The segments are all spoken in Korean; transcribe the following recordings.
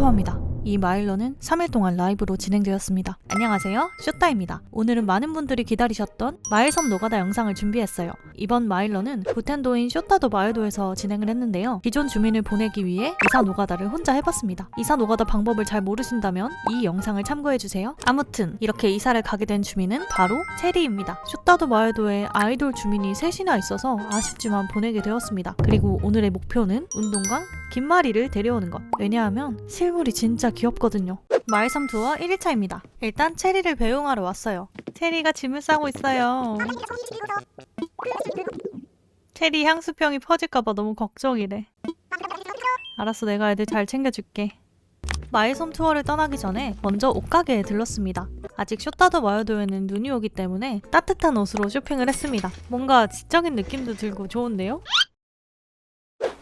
축하합니다. 이 마일런은 3일 동안 라이브로 진행되었습니다. 안녕하세요, 쇼타입니다. 오늘은 많은 분들이 기다리셨던 마일섬 노가다 영상을 준비했어요. 이번 마일런은 부텐도인 쇼타도 마을도에서 진행을 했는데요. 기존 주민을 보내기 위해 이사 노가다를 혼자 해봤습니다. 이사 노가다 방법을 잘 모르신다면 이 영상을 참고해주세요. 아무튼 이렇게 이사를 가게 된 주민은 바로 체리입니다. 쇼타도 마을도에 아이돌 주민이 셋이나 있어서 아쉽지만 보내게 되었습니다. 그리고 오늘의 목표는 운동강 김마리를 데려오는 것. 왜냐하면 실물이 진짜 귀엽거든요. 마을섬 투어 1일차입니다. 일단 체리를 배웅하러 왔어요. 체리가 짐을 싸고 있어요. 체리 향수병이 퍼질까봐 너무 걱정이래. 알았어, 내가 애들 잘 챙겨줄게. 마을섬 투어를 떠나기 전에 먼저 옷가게에 들렀습니다. 아직 쇼타도 마을도에는 눈이 오기 때문에 따뜻한 옷으로 쇼핑을 했습니다. 뭔가 지적인 느낌도 들고 좋은데요?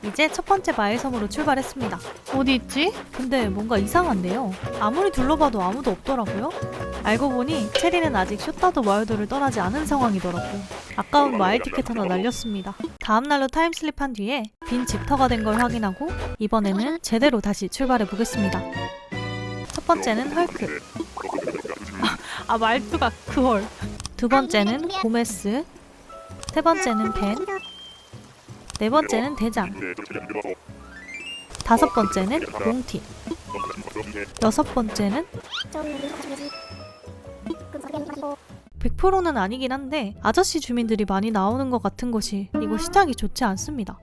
이제 첫 번째 마을섬으로 출발했습니다. 어디 있지? 근데 뭔가 이상한데요. 아무리 둘러봐도 아무도 없더라고요. 알고 보니 체리는 아직 쇼타도 마을도를 떠나지 않은 상황이더라고요. 아까운 마을 티켓 하나 날렸습니다. 다음날로 타임슬립한 뒤에 빈 집터가 된 걸 확인하고 이번에는 제대로 다시 출발해 보겠습니다. 첫 번째는 헐크. 말투가 그헐. 두 번째는 고메스. 세 번째는 벤. 네 번째는 대장. 다섯 번째는 롱티. 여섯 번째는 100%는 아니긴 한데 아저씨 주민들이 많이 나오는 것 같은 곳이 이거 시작이 좋지 않습니다.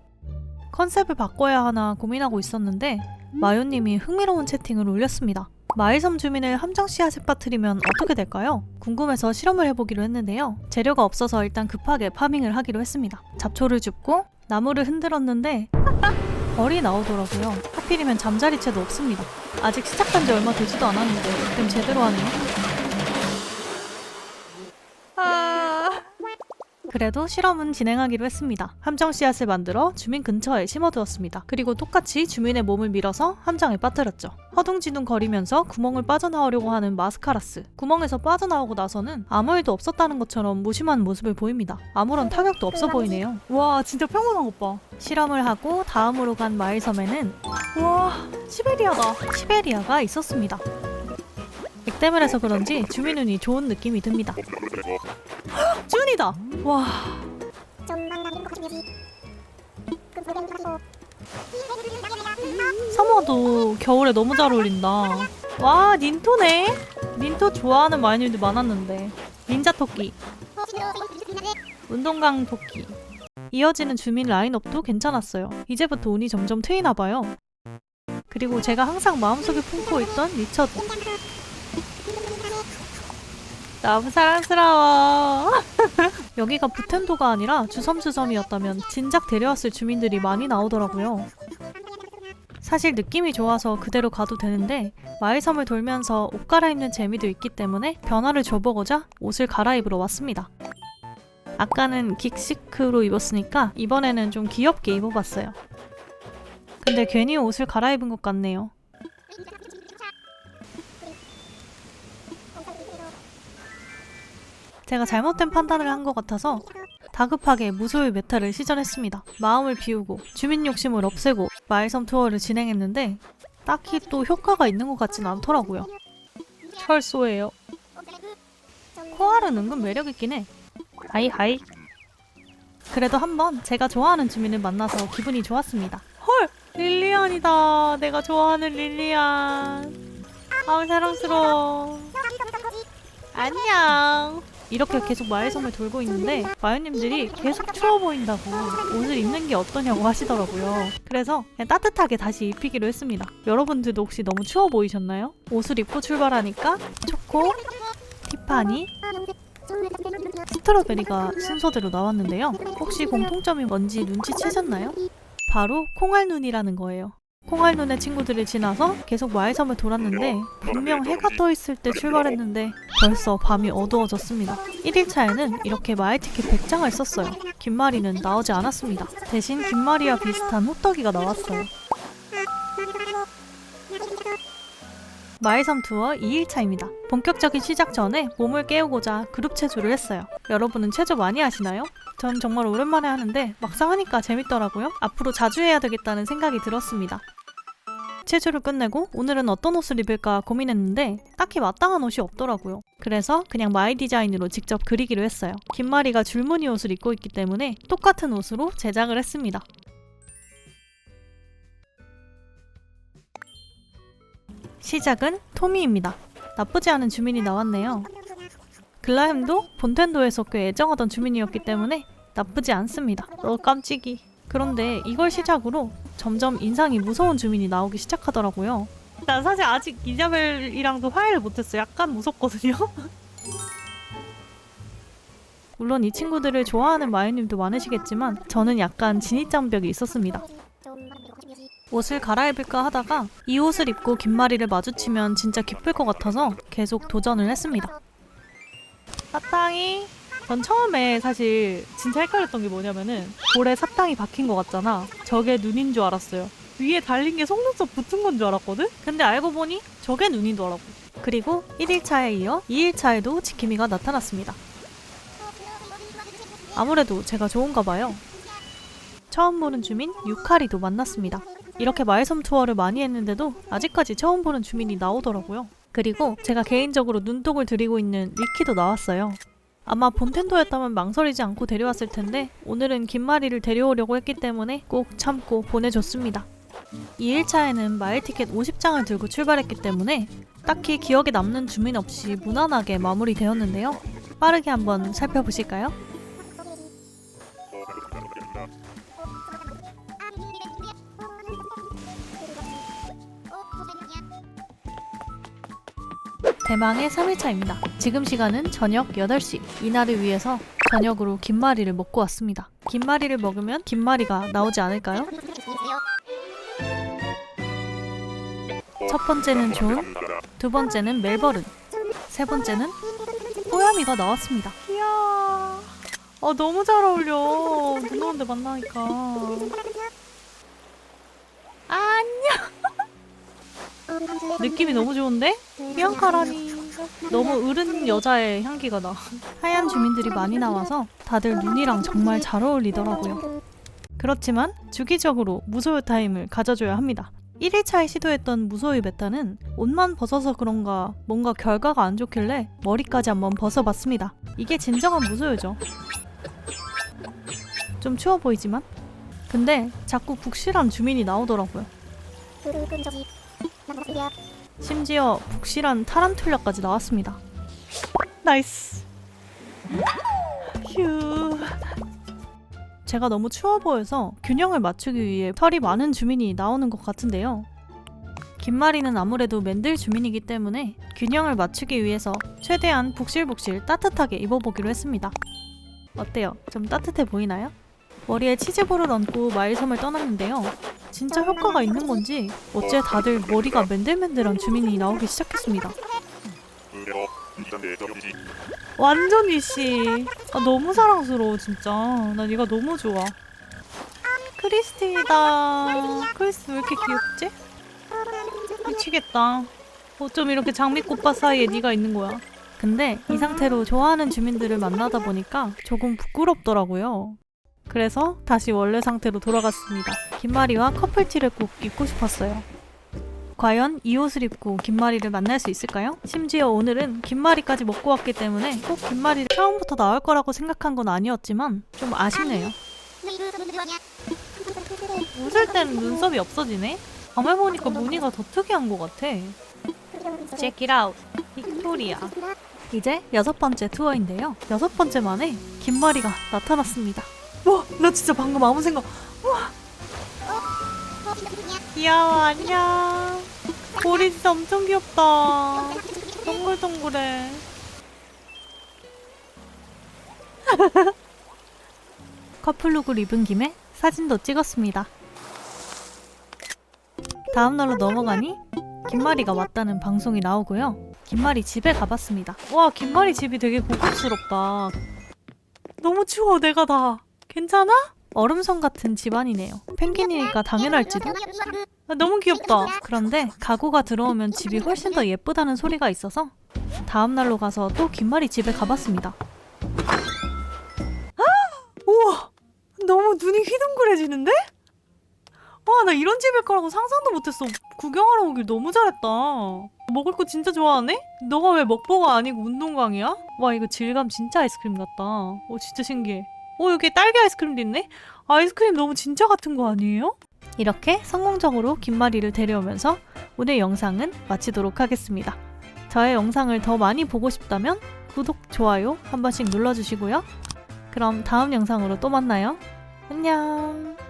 컨셉을 바꿔야 하나 고민하고 있었는데 마요님이 흥미로운 채팅을 올렸습니다. 마을섬 주민을 함정 씨앗에 빠뜨리면 어떻게 될까요? 궁금해서 실험을 해보기로 했는데요. 재료가 없어서 일단 급하게 파밍을 하기로 했습니다. 잡초를 줍고 나무를 흔들었는데 벌이 나오더라고요. 하필이면 잠자리채도 없습니다. 아직 시작한 지 얼마 되지도 않았는데 그럼 제대로 하네요. 그래도 실험은 진행하기로 했습니다. 함정 씨앗을 만들어 주민 근처에 심어두었습니다. 그리고 똑같이 주민의 몸을 밀어서 함정에 빠뜨렸죠. 허둥지둥 거리면서 구멍을 빠져나오려고 하는 마스카라스. 구멍에서 빠져나오고 나서는 아무 일도 없었다는 것처럼 무심한 모습을 보입니다. 아무런 타격도 없어 보이네요. 와, 진짜 평온한 것 봐. 실험을 하고 다음으로 간 마을섬에는 와, 시베리아다. 시베리아가 있었습니다. 액땜을 해서 그런지 주민운이 좋은 느낌이 듭니다. 준이다! 와. 서머도 겨울에 너무 잘 어울린다. 와, 닌토네? 닌토 좋아하는 마녀님들 많았는데. 닌자 토끼. 운동강 토끼. 이어지는 주민 라인업도 괜찮았어요. 이제부터 운이 점점 트이나봐요. 그리고 제가 항상 마음속에 품고 있던 리처드. 너무 사랑스러워. 여기가 부텐도가 아니라 주섬주섬이었다면 진작 데려왔을 주민들이 많이 나오더라고요. 사실 느낌이 좋아서 그대로 가도 되는데 마을섬을 돌면서 옷 갈아입는 재미도 있기 때문에 변화를 줘보고자 옷을 갈아입으러 왔습니다. 아까는 긱시크로 입었으니까 이번에는 좀 귀엽게 입어봤어요. 근데 괜히 옷을 갈아입은 것 같네요. 제가 잘못된 판단을 한 것 같아서 다급하게 무소유 메타를 시전했습니다. 마음을 비우고 주민 욕심을 없애고 마을섬 투어를 진행했는데 딱히 또 효과가 있는 것 같진 않더라고요. 철소예요. 코알은 은근 매력있긴 해. 하이하이. 그래도 한번 제가 좋아하는 주민을 만나서 기분이 좋았습니다. 헐! 릴리안이다. 내가 좋아하는 릴리안. 아우, 사랑스러워. 안녕. 이렇게 계속 마을섬을 돌고 있는데 마요님들이 계속 추워 보인다고 옷을 입는 게 어떠냐고 하시더라고요. 그래서 그냥 따뜻하게 다시 입히기로 했습니다. 여러분들도 혹시 너무 추워 보이셨나요? 옷을 입고 출발하니까 초코, 티파니, 스트로베리가 순서대로 나왔는데요. 혹시 공통점이 뭔지 눈치채셨나요? 바로 콩알눈이라는 거예요. 콩알눈의 친구들을 지나서 계속 마을섬을 돌았는데 분명 해가 떠있을 때 출발했는데 벌써 밤이 어두워졌습니다. 1일차에는 이렇게 마을 티켓 100장을 썼어요. 김마리는 나오지 않았습니다. 대신 김마리와 비슷한 호떡이가 나왔어요. 마을섬 투어 2일차입니다. 본격적인 시작 전에 몸을 깨우고자 그룹 체조를 했어요. 여러분은 체조 많이 하시나요? 전 정말 오랜만에 하는데 막상 하니까 재밌더라고요. 앞으로 자주 해야 되겠다는 생각이 들었습니다. 체조를 끝내고 오늘은 어떤 옷을 입을까 고민했는데 딱히 마땅한 옷이 없더라고요. 그래서 그냥 마이 디자인으로 직접 그리기로 했어요. 김마리가 줄무늬 옷을 입고 있기 때문에 똑같은 옷으로 제작을 했습니다. 시작은 토미입니다. 나쁘지 않은 주민이 나왔네요. 글라햄도 본텐도에서 꽤 애정하던 주민이었기 때문에 나쁘지 않습니다. 깜찍이. 그런데 이걸 시작으로 점점 인상이 무서운 주민이 나오기 시작하더라고요. 난 사실 아직 이자벨이랑도 화해를 못했어. 약간 무섭거든요. 물론 이 친구들을 좋아하는 마유님도 많으시겠지만 저는 약간 진입장벽이 있었습니다. 옷을 갈아입을까 하다가 이 옷을 입고 김마리를 마주치면 진짜 기쁠 것 같아서 계속 도전을 했습니다. 사탕이? 전 처음에 사실 진짜 헷갈렸던 게 뭐냐면은 볼에 사탕이 박힌 것 같잖아. 저게 눈인 줄 알았어요. 위에 달린 게 속눈썹 붙은 건 줄 알았거든? 근데 알고 보니 저게 눈이더라고. 그리고 1일차에 이어 2일차에도 지킴이가 나타났습니다. 아무래도 제가 좋은가 봐요. 처음 보는 주민 유카리도 만났습니다. 이렇게 마을섬 투어를 많이 했는데도 아직까지 처음 보는 주민이 나오더라고요. 그리고 제가 개인적으로 눈독을 들이고 있는 리키도 나왔어요. 아마 본텐도였다면 망설이지 않고 데려왔을 텐데 오늘은 김마리를 데려오려고 했기 때문에 꼭 참고 보내줬습니다. 2일차에는 마일 티켓 50장을 들고 출발했기 때문에 딱히 기억에 남는 주민 없이 무난하게 마무리되었는데요. 빠르게 한번 살펴보실까요? 대망의 3일차입니다. 지금 시간은 저녁 8시. 이날을 위해서 저녁으로 김마리를 먹고 왔습니다. 김마리를 먹으면 김마리가 나오지 않을까요? 첫 번째는 존, 두 번째는 멜버른, 세 번째는 뽀야미가 나왔습니다. 이야, 너무 잘 어울려. 눈 오는데 만나니까. 안녕. 느낌이 너무 좋은데? 비앙카라니. 너무 어른 여자의 향기가 나. 하얀 주민들이 많이 나와서 다들 눈이랑 정말 잘 어울리더라고요. 그렇지만 주기적으로 무소유 타임을 가져줘야 합니다. 1일차에 시도했던 무소유 베타는 옷만 벗어서 그런가 뭔가 결과가 안 좋길래 머리까지 한번 벗어봤습니다. 이게 진정한 무소유죠. 좀 추워 보이지만? 근데 자꾸 북실한 주민이 나오더라고요. 심지어 북실한 타란툴라까지 나왔습니다. 나이스. 휴. 제가 너무 추워 보여서 균형을 맞추기 위해 털이 많은 주민이 나오는 것 같은데요. 김마리는 아무래도 맨들 주민이기 때문에 균형을 맞추기 위해서 최대한 북실북실 따뜻하게 입어보기로 했습니다. 어때요? 좀 따뜻해 보이나요? 머리에 치즈볼을 얹고 마일섬을 떠났는데요. 진짜 효과가 있는 건지 어째 다들 머리가 맨들맨들한 주민이 나오기 시작했습니다. 완전 위시. 너무 사랑스러워 진짜. 난 얘가 너무 좋아. 크리스틴이다. 크리스 왜 이렇게 귀엽지? 미치겠다. 어쩜 이렇게 장미꽃밭 사이에 네가 있는 거야. 근데 이 상태로 좋아하는 주민들을 만나다 보니까 조금 부끄럽더라고요. 그래서 다시 원래 상태로 돌아갔습니다. 김마리와 커플티를 꼭 입고 싶었어요. 과연 이 옷을 입고 김마리를 만날 수 있을까요? 심지어 오늘은 김마리까지 먹고 왔기 때문에 꼭 김마리를 처음부터 나올 거라고 생각한 건 아니었지만 좀 아쉽네요. 웃을 때는 눈썹이 없어지네? 밤에 보니까 무늬가 더 특이한 것 같아. Check it out. 빅토리아. 이제 6번째 투어인데요. 6번째 만에 김마리가 나타났습니다. 와, 나 진짜 방금 아무 생각. 우와. 귀여워, 안녕. 볼이 진짜 엄청 귀엽다. 동글동글해. 커플룩을 입은 김에 사진도 찍었습니다. 다음 날로 넘어가니 김마리가 왔다는 방송이 나오고요. 김마리 집에 가봤습니다. 와, 김마리 집이 되게 고급스럽다. 너무 추워, 내가 다. 괜찮아? 얼음성 같은 집안이네요. 펭귄이니까 당연할지도? 너무 귀엽다. 그런데 가구가 들어오면 집이 훨씬 더 예쁘다는 소리가 있어서 다음 날로 가서 또 김마리 집에 가봤습니다. 우와! 너무 눈이 휘둥그레지는데? 와, 나 이런 집일 거라고 상상도 못했어. 구경하러 오길 너무 잘했다. 먹을 거 진짜 좋아하네? 너가 왜 먹보가 아니고 운동광이야? 와, 이거 질감 진짜 아이스크림 같다. 진짜 신기해. 여기 딸기 아이스크림도 있네? 아이스크림 너무 진짜 같은 거 아니에요? 이렇게 성공적으로 김마리를 데려오면서 오늘 영상은 마치도록 하겠습니다. 저의 영상을 더 많이 보고 싶다면 구독, 좋아요 한 번씩 눌러주시고요. 그럼 다음 영상으로 또 만나요. 안녕.